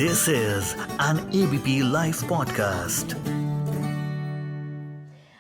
This is an ABP Live podcast.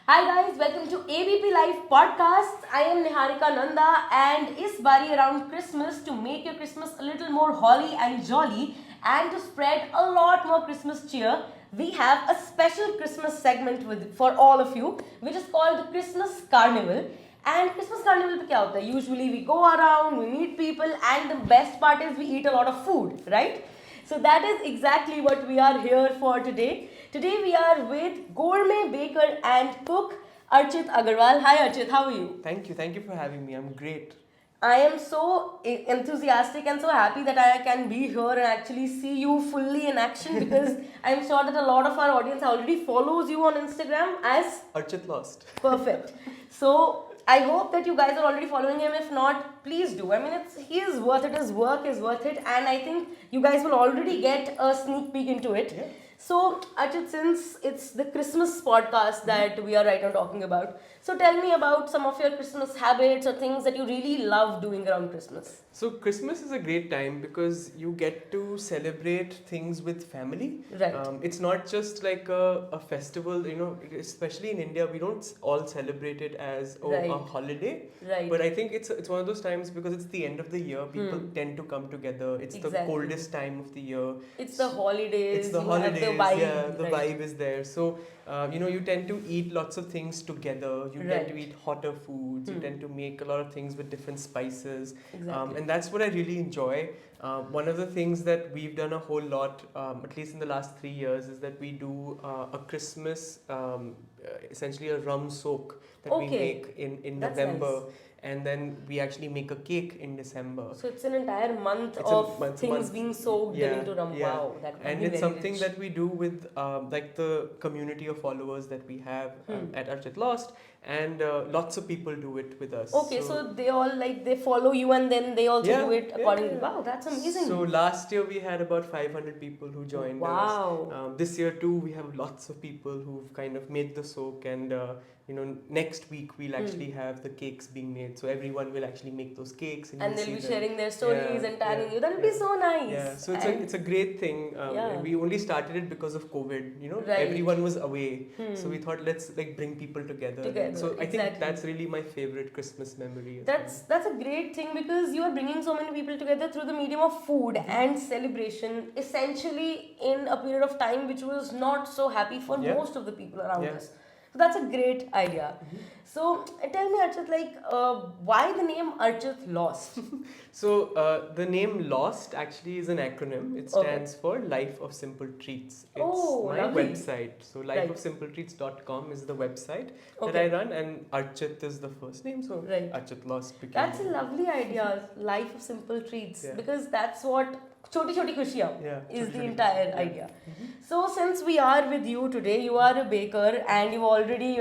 Hi guys, welcome to ABP Live Podcast. I am Niharika Nanda and is bari around Christmas to make your Christmas a little more holly and jolly and to spread a lot more Christmas cheer. We have a special Christmas segment for all of you, which is called the Christmas Carnival. And Christmas Carnival pe kya hota hai? Usually we go around, we meet people, and the best part is we eat a lot of food, right? So that is exactly what we are here for today. Today we are with gourmet baker and cook Archit Agarwal. Hi Archit, how are you? Thank you for having me. I'm great. I am so enthusiastic and so happy that I can be here and actually see you fully in action because I'm sure that a lot of our audience already follows you on Instagram as Archit Lost. Perfect. So I hope that you guys are already following him. If not, please do. I mean, he is worth it. His work is worth it, and I think you guys will already get a sneak peek into it. Yeah. So, Archit, since it's the Christmas podcast that we are right now talking about, so tell me about some of your Christmas habits or things that you really love doing around Christmas. So Christmas is a great time because you get to celebrate things with family. Right. It's not just like a festival, especially in India, we don't all celebrate it as Right. a holiday. Right. But I think it's one of those times because it's the end of the year, people tend to come together. It's the Exactly. coldest time of the year. It's the holidays. It's the you have holidays, the vibe, yeah, the right. vibe is there. So, you tend to eat lots of things together. You tend to Right. eat hotter foods. You tend to make a lot of things with different spices. Exactly. And that's what I really enjoy. One of the things that we've done a whole lot, at least in the last 3 years, is that we do a Christmas, essentially a rum soak that we Okay. make in That's November. nice. And then we actually make a cake in December. So it's an entire month It's a of month- things month. being soaked into rum. Yeah. Wow, that would And be it's very something rich. that we do with like the community of followers that we have at Archit Lost, and lots of people do it with us. Okay, so they all they follow you and then they also Yeah, do it accordingly. yeah. Wow, that's amazing. So last year we had about 500 people who joined Wow. us. This year too we have lots of people who've kind of made the soak, and next week we'll actually have the cakes being made. So everyone will actually make those cakes, and you'll they'll see be them. sharing their stories Yeah, and tagging yeah, you. That'll be yeah. so nice. Yeah, so And- it's a great thing. Yeah. We only started it because of COVID. Right. Everyone was away, so we thought let's bring people together. So I think exactly. that's really my favorite Christmas memory. as That's a great thing because you are bringing so many people together through the medium of food and celebration, essentially in a period of time which was not so happy for Yeah. most of the people around Yeah. us. So that's a great idea. So tell me, Archit, why the name Archit Lost? well. So the name Lost actually is an acronym. It Okay. stands for Life of Simple Treats. It's Oh, my lovely. website. So Right. lifeofsimpletreats.com is the website that Okay. I run, and Archit is the first name. So Right. Archit Lost became. That's a lovely idea, Life of Simple Treats, Yeah. because that's what Choti Choti Khushiyan Yeah, is Choti the Choti entire Khushiyan, idea. So since we are with you today, you are a baker and you've already,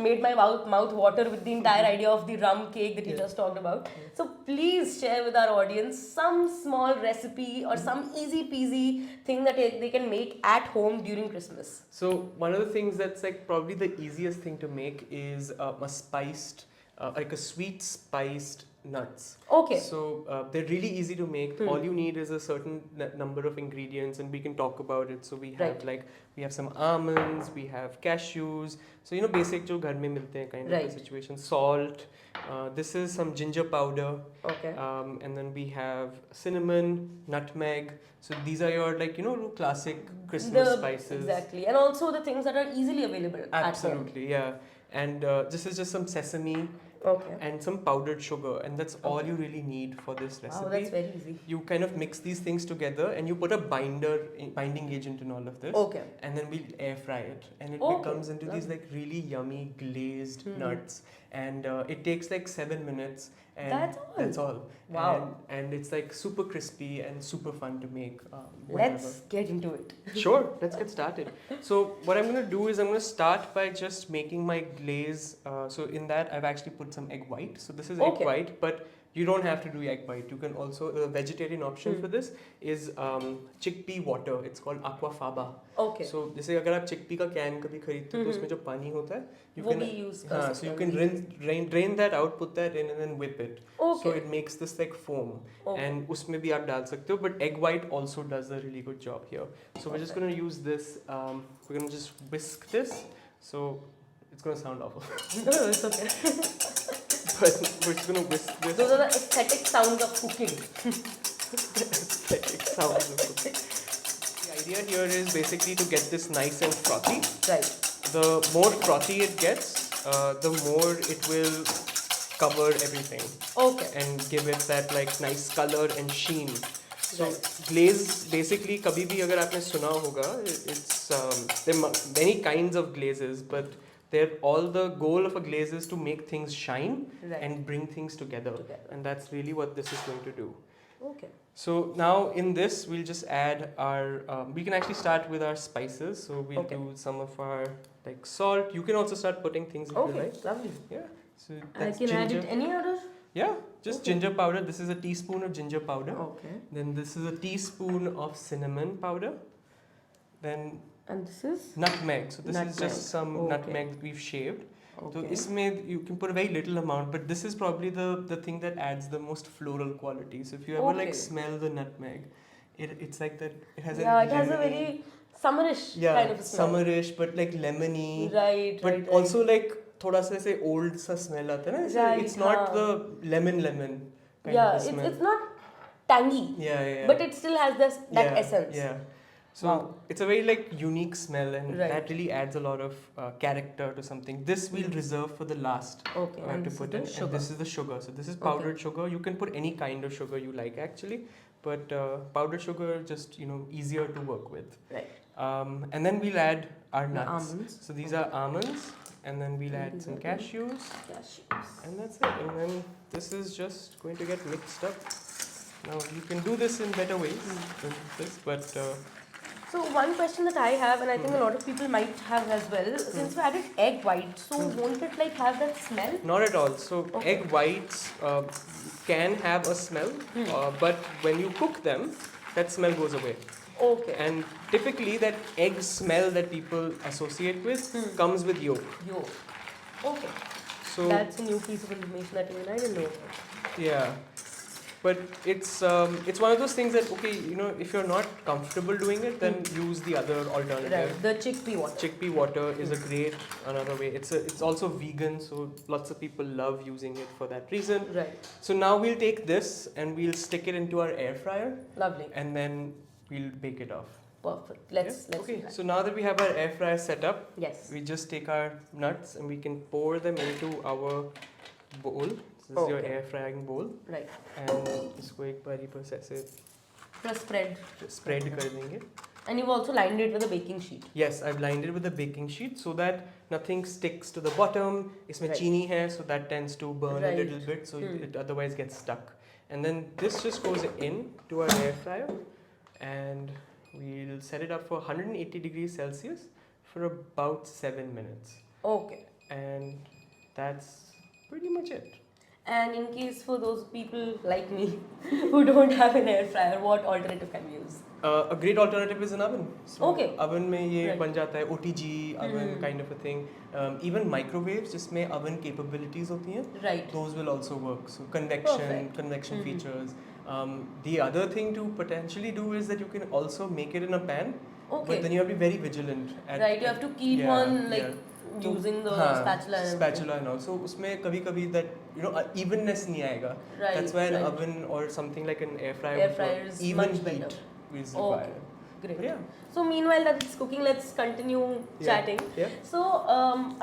made my mouth water with the entire idea of the rum cake that you Yeah. just talked about. So please share with our audience some small recipe or some easy peasy thing that they can make at home during Christmas. So one of the things that's like probably the easiest thing to make is a spiced, like a sweet spiced nuts. Okay. So they're really easy to make. All you need is a certain number of ingredients, and we can talk about it. So we have Right. we have some almonds, we have cashews. So basic jo ghar mein milte hain kind of Right. a situation. Salt. This is some ginger powder. Okay. And then we have cinnamon, nutmeg. So these are your classic Christmas spices. Exactly. And also the things that are easily available at home. Absolutely, yeah. And this is just some sesame Okay. and some powdered sugar, and that's all you really need for this recipe. Wow, that's very easy. You kind of mix these things together, and you put a binding agent in all of this. Okay. And then we'll air fry it, and it Okay, becomes into these like really yummy glazed nuts. And it takes like 7 minutes. And That's all? Wow. And it's like super crispy and super fun to make. Let's get into it. Sure, let's get started. So what I'm going to do is I'm going to start by just making my glaze. So in that I've actually put some egg white. So this is egg Okay. white, but You don't have to do egg white. You can also a vegetarian option for this is chickpea water. It's called aquafaba. Okay. So जैसे अगर आप chickpea का can कभी खरीदते हो तो उसमें जो पानी होता है, you वो can भी use कर सकते so you हैं can drain that out, put that in, and then whip it. Okay. So it makes this like foam. Okay. And उसमें भी आप डाल सकते हो. But egg white also does a really good job here. So we're just gonna use this. We're gonna just whisk this. So it's gonna sound awful. No, it's okay. But we're just gonna whisk this. Those are the aesthetic sounds of cooking. Aesthetic sounds of cooking. The idea here is basically to get this nice and frothy. Right. The more frothy it gets, the more it will cover everything Okay. and give it that like nice color and sheen. So Right. glaze basically कभी भी अगर आपने सुना होगा, it's there are many kinds of glazes, but they're all the goal of a glaze is to make things shine Right. and bring things together, and that's really what this is going to do. Okay. So now in this we'll just add our we can actually start with our spices. So we'll Okay. do some of our like salt. You can also start putting things if you Okay. like. Lovely. Yeah. So I that's can add ginger. it any other. Yeah, just Okay. ginger powder. This is a teaspoon of ginger powder. Okay. Then this is a teaspoon of cinnamon powder. Then And this is. nutmeg. So this is Nutmeg. just some Okay. nutmeg that we've shaved. So Okay. इसमें you can put a very little amount, but this is probably the thing that adds the most floral quality. So if you ever like Okay. smell the nutmeg, it's like that. It has Yeah, a it has a lemony- very summerish yeah, kind of a smell. summerish, but like lemony. Right. But right. also like थोड़ा सा ऐसे old सा smell आता है ना. Right, It's not हाँ. the lemon kind Yeah, of a smell. it's not tangy. Yeah. But it still has that Yeah, essence. Yeah. So Wow. it's a very like unique smell, and Right. that really adds a lot of character to something. This we'll reserve for the last Okay. And to this put is in. the And sugar. this is the sugar. So this is powdered sugar. You can put any kind of sugar you like actually, but powdered sugar just easier to work with. Right. And then we'll add our The nuts. almonds. So these are almonds, and then we'll And add these some are cashews, Cashews. and that's it. And then this is just going to get mixed up. Now you can do this in better ways than this, but. So one question that I have, and I think a lot of people might have as well, since we added egg white, so won't it like have that smell? Not at all. So Okay. egg whites can have a smell, but when you cook them, that smell goes away. Okay. And typically, that egg smell that people associate with comes with yolk. Yo. Okay. So That's a new piece of information that even I didn't know about. yeah, but it's one of those things that okay, if you're not comfortable doing it, then use the other alternative. Right. The chickpea water. Chickpea water is a great another way. It's also vegan, so lots of people love using it for that reason. Right. So now we'll take this and we'll stick it into our air fryer, Lovely. and then we'll bake it off. Perfect. Let's Okay, do that. so now that we have our air fryer set up, Yes. we just take our nuts and we can pour them into our bowl. This is your Okay. air frying bowl, Right. and इसको एक बारी बस ऐसे Plus spread. spread कर देंगे. And you've also lined it with a baking sheet. Yes, I've lined it with a baking sheet so that nothing sticks to the bottom. इसमें Right. चीनी है, so that tends to burn a Right. little bit, so it otherwise gets stuck. And then this just goes in to our air fryer, and we'll set it up for 180 degrees Celsius for about 7 minutes. Okay. And that's pretty much it. And in case for those people like me who don't have an air fryer, what alternative can we use? A great alternative is an oven. So Okay. oven में ये Right. बन जाता है OTG oven kind of a thing. Even microwaves जिसमें oven capabilities होती हैं. Right. Those will also work. So convection Perfect. features. The other thing to potentially do is that you can also make it in a pan. Okay. But then you have to be very vigilant. Right, you have to keep on like using the हाँ, spatula and spatula and all. So उसमें कभी-कभी that evenness नहीं आएगा. Right, That's why an right. oven or something like an air fryer Air would fryer work. is Even much heat better. is Okay. required. Great. But yeah. So meanwhile that it's cooking, let's continue chatting. Yeah. So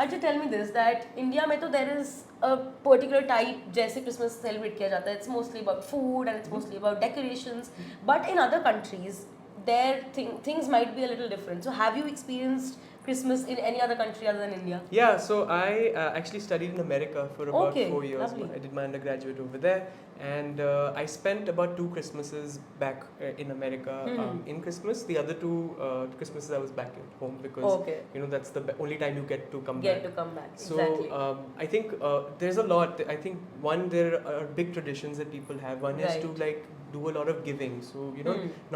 Archit, tell me this, that India में तो there is a particular type जैसे Christmas celebrate किया जाता है. It's mostly about food and it's mostly about decorations. But in other countries, there things might be a little different. So have you experienced Christmas in any other country other than India? Yeah, so I actually studied in America for about Okay, 4 years. lovely. I did my undergraduate over there, and I spent about 2 Christmases back in America in Christmas. The other 2 Christmases I was back at home because Okay. that's the only time you get to come Get back. to come back. So Exactly. I think there's a lot. I think one, there are big traditions that people have. One is to Right. like do a lot of giving. So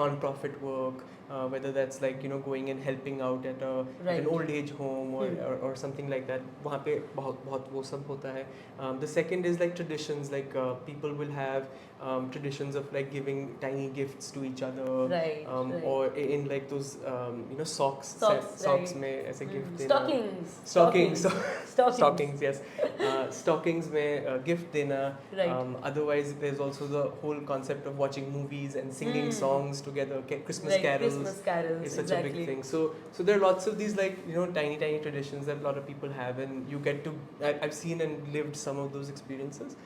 non-profit work, whether that's like going and helping out at at Right. an old age home or something like that. वहाँ पे बहुत वो सब होता है. The second is like traditions. Like people will have traditions of like giving tiny gifts to each other. Right, right. Or in like those socks. Socks right. में ऐसे gift देना. Stockings. Stockings. Stockings. Stockings, yes. Stockings में gift देना. Right. Otherwise, there's also the whole concept of watching movies and singing songs together. Christmas Right, carols. Christmas carols, It's such exactly. a big thing. So there are lots of these like tiny traditions that a lot of people have, and you get to. I've seen and lived some of those experiences.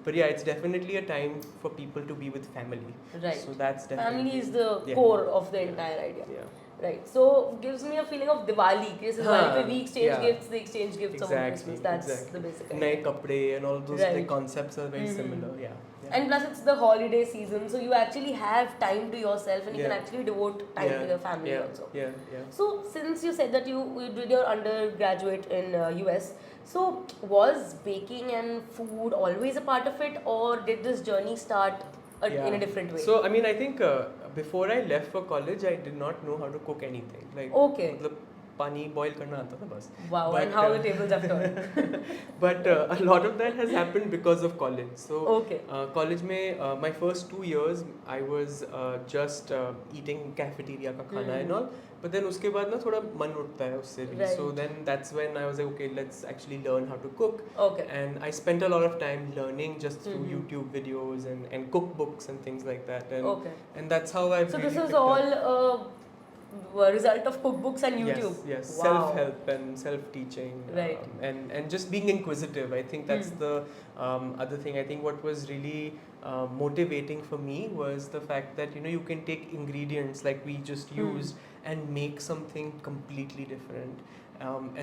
But yeah, it's definitely a time for people to be with family. Right. So that's definitely. Family is the Yeah. core of the entire idea. Yeah. Right. So gives me a feeling of Diwali. Because Diwali pe we exchange yeah. gifts, they exchange gifts over Christmas. That's exactly. the basic Nai idea. kapde and all those Right. like, concepts are very similar. Yeah. And plus it's the holiday season, so you actually have time to yourself and you can Yeah. actually devote time to your family also. Yeah. So since you said that you did your undergraduate in US, so was baking and food always a part of it, or did this journey start in a different way? So I mean, I think before I left for college, I did not know how to cook anything. Like Okay. मतलब पानी boil करना आता था बस. Wow, But, and how the tables have turned. But a lot of that has happened because of college. So Okay. college में my first 2 years I was just eating cafeteria का खाना and all. But then उसके बाद ना थोड़ा मन उठता है उससे भी. Right. So then that's when I was like, okay, let's actually learn how to cook. Okay. And I spent a lot of time learning just through YouTube videos and cookbooks and things like that. And Okay. and that's how I've So really this is picked up. all a result of cookbooks and YouTube. Yes, Wow. self-help and self-teaching, Right. and just being inquisitive. I think that's the other thing. I think what was really motivating for me was the fact that you can take ingredients like we just used and make something completely different,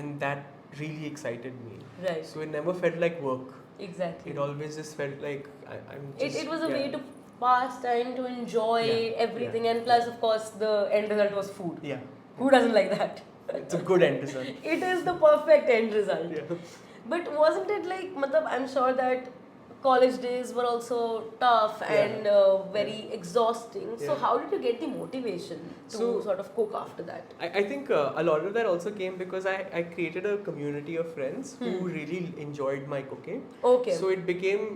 and that really excited me. Right. So it never felt like work. Exactly. It always just felt like I'm just. It was a way yeah. to pass time, to enjoy everything, and plus, of course, the end result was food. Yeah, Who doesn't like that? it's a good end result. It is the perfect end result. Yeah. But wasn't it like, I'm sure that college days were also tough and very exhausting. So Yeah. how did you get the motivation to sort of cook after that? I think a lot of that also came because I created a community of friends who really enjoyed my cooking. Okay. So it became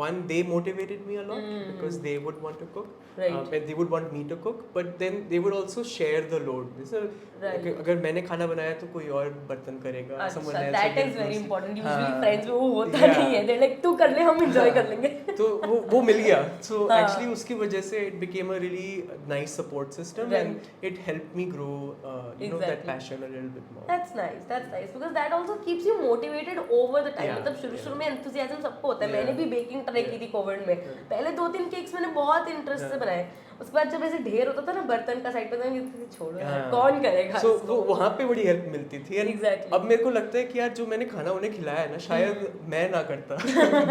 one, they motivated me a lot because they would want to cook. Right. And they would want me to cook, but then they would also share the load. So, Right. अगर मैंने खाना बनाया तो कोई और बर्तन करेगा. Someone else That will is do very this. important. Usually हाँ. friends में वो होता Yeah. नहीं है. They're like तू कर ले हम enjoy कर लेंगे. तो वो मिल गया. So हाँ. actually उसकी वजह से it became a really nice support system, Right. and it helped me grow that Exactly. passion a little bit more. That's nice because that also keeps you motivated over the time. Yeah, मतलब शुरू में enthusiasm सबको होता है. Yeah. मैंने भी baking try की थी कोविड में. पहले 2-3 केक्स मैंने बहुत इंटरेस्ट से बनाए. उसके बाद जब ऐसे ढेर होता था ना बर्तन का साइड पे तो छोड़ो यार, कौन करेगा. So वो वहाँ पे बड़ी हेल्प मिलती थी. And Exactly. अब मेरे को लगता है कि यार जो मैंने खाना उन्हें खिलाया है ना, शायद मैं ना करता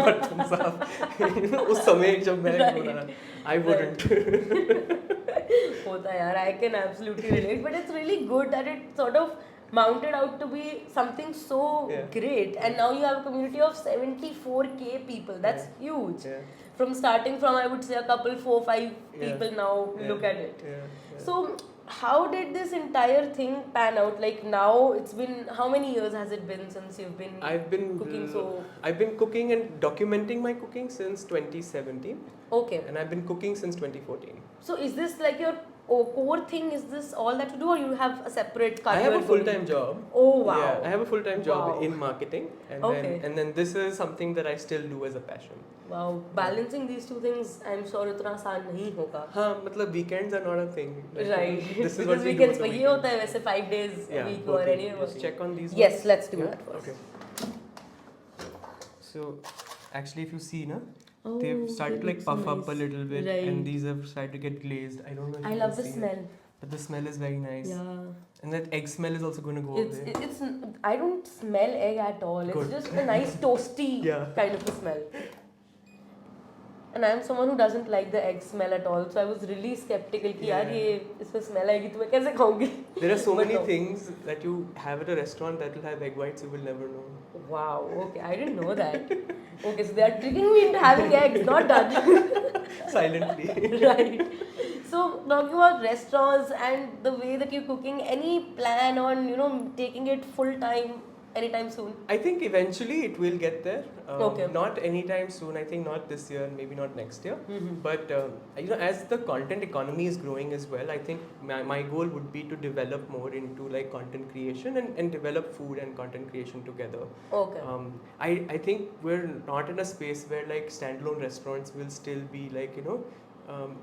बर्तन साफ उस समय जब मैं बना I wouldn't. होता है यार. I can absolutely relate, but it's really good that it sort of mounted out to be something so great, and now you have a community of 74k people. That's huge. Yeah. From starting from, I would say, a couple, 4-5 people now look at it. Yeah. So how did this entire thing pan out? Like now it's been, how many years has it been since you've been cooking? I've been cooking and documenting my cooking since 2017. Okay. And I've been cooking since 2014. So is this like your core thing? Is this all that you do, or you have a separate career? I have a going? full-time job. Oh wow. Yeah, I have a full-time job Wow. in marketing, and Okay. then this is something that I still do as a passion. Wow, balancing these two things, I'm sure इतना आसान नहीं होगा. हाँ, मतलब weekends are not a thing. Like, Right. This is Because what we do weekends on the पे ये weekends. होता है वैसे 5 days a week or okay. any Just check on these. Yes, ones. let's do that first. Okay. So, actually, if you see, na, they've started to like puff up a little bit, Right. and these have started to get glazed. I don't know. If I you love can the see smell. It. but the smell is very nice. Yeah. And that egg smell is also going to go away. It's I don't smell egg at all. It's Good. just a nice toasty Yeah. kind of a smell. And I'm someone who doesn't like the egg smell at all. So I was really skeptical कि यार ये इसमें smell आएगी तो मैं कैसे खाऊंगी? There are so But many no. things that you have at a restaurant that will have egg whites you will never know. Wow. Okay, I didn't know that. Okay, so they are tricking me into having eggs. Not done. Silently. Right. So talking about restaurants and the way that you're cooking, any plan on taking it full time anytime soon? I think eventually it will get there. Okay. Not anytime soon. I think not this year, maybe not next year. But as the content economy is growing as well, I think my goal would be to develop more into like content creation and develop food and content creation together. Okay. I think we're not in a space where like standalone restaurants will still be like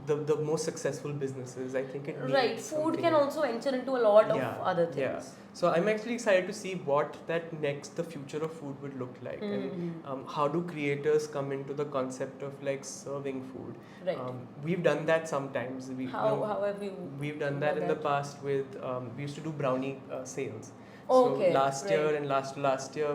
the most successful businesses. I think it needs Right. Food something. can also enter into a lot of other things. Yeah. So I'm actually excited to see what the future of food would look like, and how do creators come into the concept of like serving food. Right. We've done that sometimes. How have you? We've done that in the past with we used to do brownie sales. Okay, So last year right. and last year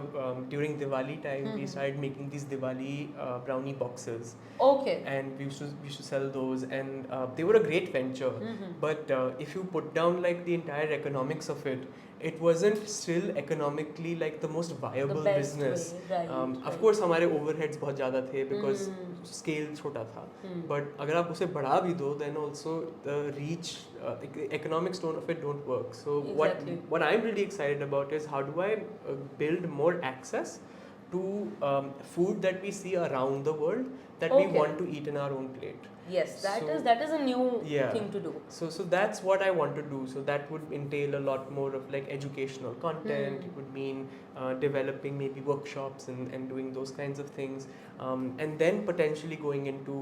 during Diwali time we started making these Diwali brownie boxes. Okay. And we used to sell those, and they were a great venture. But if you put down like the entire economics of it, it wasn't still economically like the most viable The best business. way, right, Of right. course हमारे overheads बहुत ज़्यादा थे because scale छोटा था. But अगर आप उसे बढ़ा भी दो, then also the reach, the economics of it don't work. So Exactly. what I'm really excited about is how do I build more access to food that we see around the world that we Okay. want to eat in our own plate. Yes, So- that is a new Yeah. thing to do. So that's what I want to do. So that would entail a lot more of like educational content. It would mean developing maybe workshops and doing those kinds of things, and then potentially going into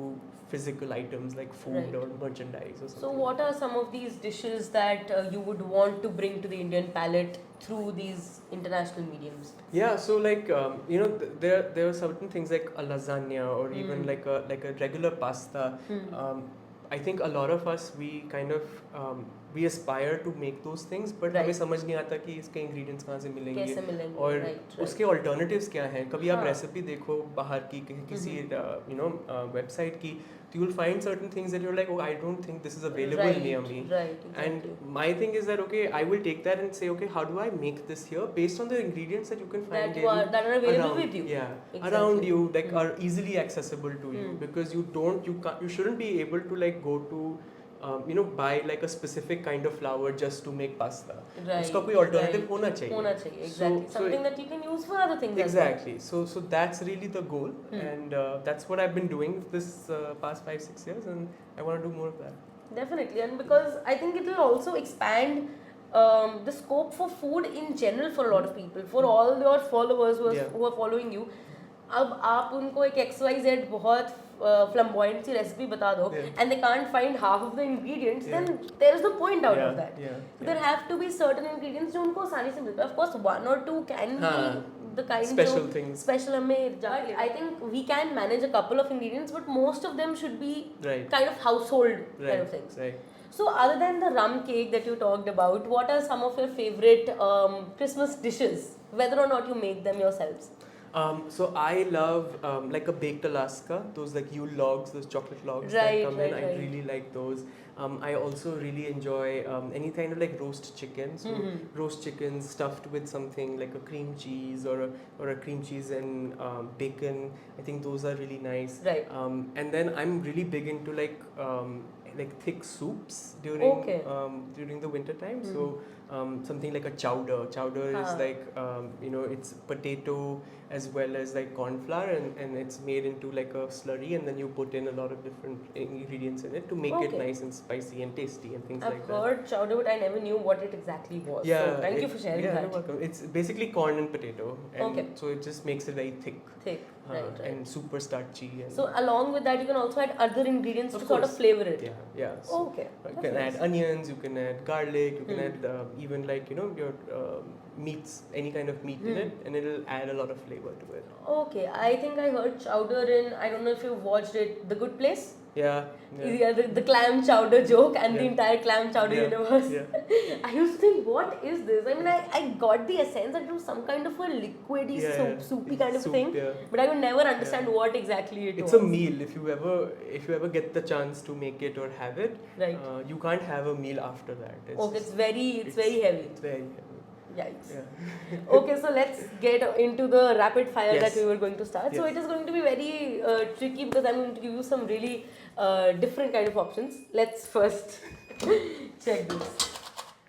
physical items like food Right. or merchandise or something. So what are some of these dishes that you would want to bring to the Indian palate through these international mediums? Yeah, so like there are certain things like a lasagna or even like a regular pasta. I think a lot of us we kind of we aspire to make those things, but Right. हमें समझ नहीं आता कि इसके ingredients कहाँ से मिलेंगे कैसे मिलेंगे? और Right. उसके alternatives क्या हैं. कभी आप हाँ. रेसिपी देखो बाहर की किसी वेबसाइट की, तो you will find certain things that you're like, oh, I don't think this is available Right, near me. right, And exactly. my thing is that okay, I will take that and say okay, how do I make this here based on the ingredients that you can find That are available around, with you. yeah, Exactly. around you, like are easily accessible to you, because you shouldn't be able to like go to buy like a specific kind of flour just to make pasta. Right, उसका कोई alternative right. होना चाहिए. होना चाहिए, exactly. So Something that you can use for other things. as well. exactly. So that's really the goal, and that's what I've been doing this past 5-6 years, and I want to do more of that. Definitely, and because I think it will also expand the scope for food in general for a lot of people, for all your followers who are following you. अब आप उनको एक XYZ बहुत flamboyant सी recipe बता दो, and they can't find half of the ingredients, then there is no point out of that. So there have to be certain ingredients जो उनको आसानी से मिलते हैं. Of course, 1 or 2 can be the kind Special जो things. special हमें जाके. I think we can manage a couple of ingredients, but most of them should be Right. kind of household kind of things. Right. So other than the rum cake that you talked about, what are some of your favorite Christmas dishes, whether or not you make them yourselves? So I love like a baked Alaska, those like Yule logs, those chocolate logs that Right, come in. right, I right. really like those. I also really enjoy any kind of like roast chicken. So roast chicken stuffed with something like a cream cheese or a cream cheese and bacon. I think those are really nice. Right. And then I'm really big into like thick soups during the winter time. So something like a chowder. Chowder is like it's potato as well as like corn flour, and it's made into like a slurry, and then you put in a lot of different ingredients in it to make it nice and spicy and tasty and things like that. I've heard chowder, but I never knew what it exactly was. Yeah, So thank you for sharing yeah, that. you're welcome. It's basically corn and potato, and Okay. so it just makes it very thick. Thick. Right. And super starchy. And So along with that, you can also add other ingredients Of to sort of course. flavor it. yeah. So Okay. you That's can nice. add onions, you can add garlic, you can add even like your meats, any kind of meat in it, and it'll add a lot of flavor to it. Okay, I think I heard chowder in, I don't know if you've watched it, The Good Place. Yeah. Yeah, the clam chowder joke and the Yeah. entire clam chowder Yeah. universe. Yeah. I used to think, what is this? I mean, I got the essence that it was some kind of a liquidy, soupy kind of Soup, thing, yeah. but I could never understand what exactly it It's was. a meal. If you ever get the chance to make it or have it, Right. You can't have a meal after that. Okay, it's very heavy. It's very heavy. Yikes. Yeah. Okay, so let's get into the rapid fire Yes. that we were going to start. So Yes. it is going to be very tricky because I'm going to give you some really different kind of options. Let's first check this.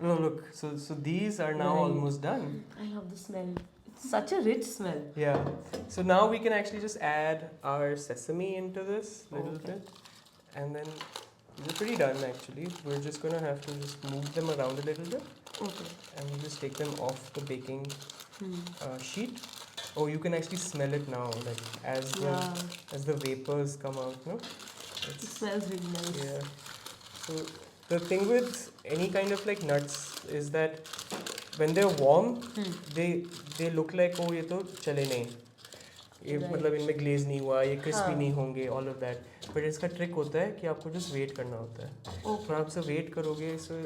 No, look. So these are now Right. almost done. I love the smell. It's such a rich smell. Yeah. So now we can actually just add our sesame into this little Okay. bit, and then we're pretty done actually. We're just gonna have to just move them around a little bit, Okay. and we'll just take them off the baking sheet. Oh, you can actually smell it now, like as the vapors come out. No, It smells really nice. yeah. So the thing with any kind of like nuts is that when they're warm, they look like oh ये तो चले नहीं, ये Right. मतलब इनमें glaze नहीं हुआ, ये crispy हाँ. नहीं होंगे, all of that. But इसका trick होता है कि आपको just wait करना होता है. Okay. तो आप से wait करोगे इसे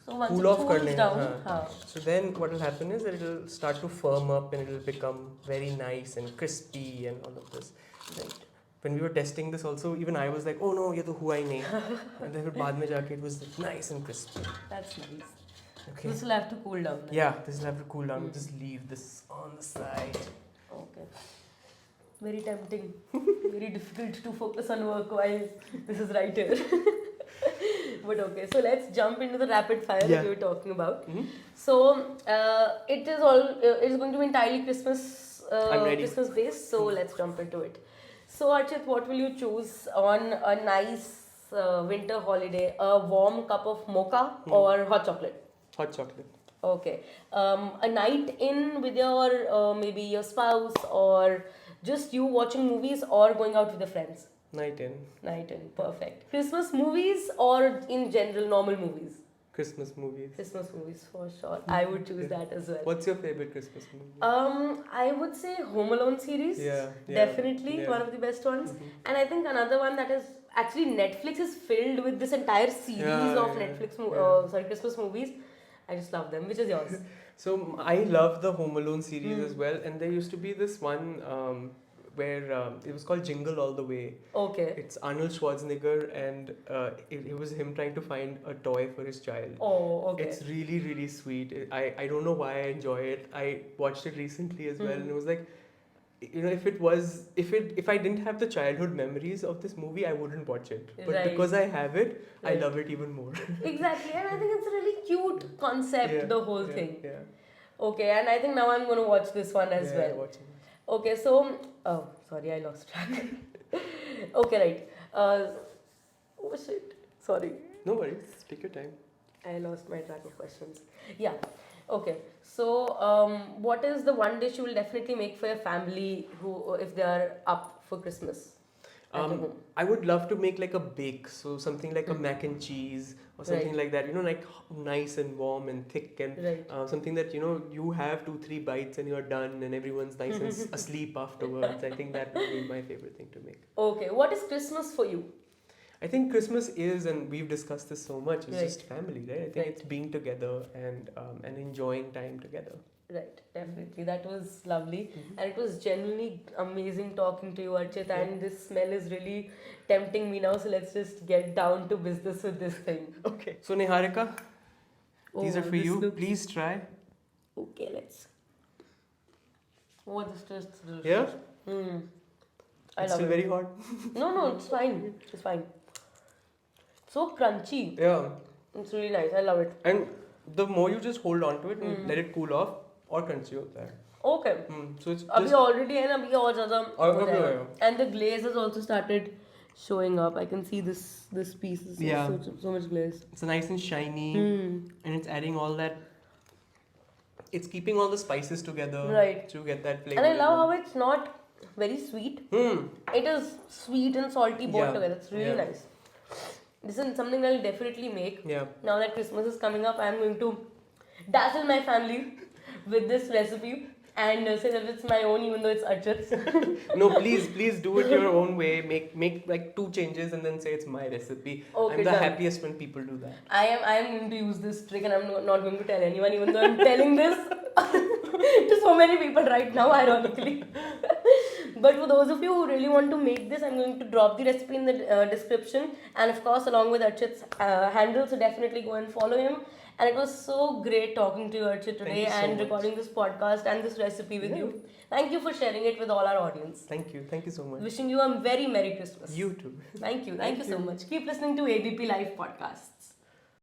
So once cool it off cools करने down, हाँ. हाँ. So then what will happen is that it will start to firm up and it will become very nice and crispy and all of this. Right. When we were testing this also, even I was like, oh no, ये तो हुआ ही नहीं. And then बाद में जाके it was nice and crispy. That's nice. Okay. This will have to cool down. Then. Yeah, this will have to cool down. Just leave this on the side. Okay. Very tempting. Very difficult to focus on work while this is right here. But okay, so let's jump into the rapid fire that Yeah. we were talking about. Mhm. So it is going to be entirely Christmas I'm ready. Christmas based. So let's jump into it. So Archit, what will you choose on a nice winter holiday? A warm cup of mocha or hot chocolate? Hot chocolate. Okay. A night in with your maybe your spouse or just you watching movies or going out with your friends? Night in. Night in, perfect. Christmas movies or in general normal movies? Christmas movies. Christmas movies for sure. I would choose that as well. What's your favorite Christmas movie? I would say Home Alone series. Yeah, Definitely yeah. one of the best ones. And I think another one that is actually Netflix is filled with this entire series of Netflix Christmas movies. I just love them. Which is yours? So I love the Home Alone series as well, and there used to be this one where it was called Jingle All the Way. Okay. It's Arnold Schwarzenegger, and it was him trying to find a toy for his child. Oh, okay. It's really, really sweet. I don't know why I enjoy it. I watched it recently as well, and it was like, you know, if I didn't have the childhood memories of this movie, I wouldn't watch it. But Right. because I have it, I Right. love it even more. Exactly, and I think it's a really cute concept, Yeah, the whole yeah, thing. Yeah. Okay, and I think now I'm going to watch this one as Yeah, well. watching it. Okay, so, oh, sorry, I lost track. Okay, right. Oh shit, sorry. No worries. Take your time. I lost my track of questions. Yeah. Okay. So, what is the one dish you will definitely make for your family who, if they are up for Christmas at your home? I would love to make like a bake, so something like a mac and cheese or something Right. like that. You know, like nice and warm and thick, and Right. something that you have 2-3 bites and you're done, and everyone's nice and asleep afterwards. I think that would be my favorite thing to make. Okay. What is Christmas for you? I think Christmas is, and we've discussed this so much, it's Right. just family, right? I think Right. it's being together and enjoying time together. Right, definitely. That was lovely. And it was genuinely amazing talking to you, Archit. And this smell is really tempting me now. So let's just get down to business with this thing. Okay. So Niharika, these are for this you. looks- Please try. Okay, let's. Oh, this tastes delicious. Yeah? I It's love still it. very hot. No, it's fine. It's fine. So crunchy. Yeah. It's really nice. I love it. And the more you just hold on to it and let it cool off, और crunchy होता है. Okay. So it's अभी just already है ना अभी और ज़्यादा और हो अभी जाएगा. होएगा. And the glaze has also started showing up. I can see this piece is Yeah. so much glaze. it's nice and shiny, and it's adding all that. It's keeping all the spices together Right. to get that flavor. And I love how it's not very sweet. Hmm. It is sweet and salty both Yeah. together. It's really Yeah. nice. This is something I'll definitely make. Yeah. Now that Christmas is coming up, I'm going to dazzle my family with this recipe and say that it's my own, even though it's Archit's. No, please do it your own way. Make like 2 changes and then say it's my recipe. Okay, I'm the done. happiest when people do that. I am going to use this trick and I'm not going to tell anyone, even though I'm telling this to so many people right now, ironically. But for those of you who really want to make this, I'm going to drop the recipe in the description, and of course along with Archit's handle, so definitely go and follow him. And it was so great talking to you, Archit, today you so and much. recording this podcast and this recipe with you. Thank you for sharing it with all our audience. Thank you so much. Wishing you a very Merry Christmas. You too. Thank you so much. Keep listening to ABP Live Podcast.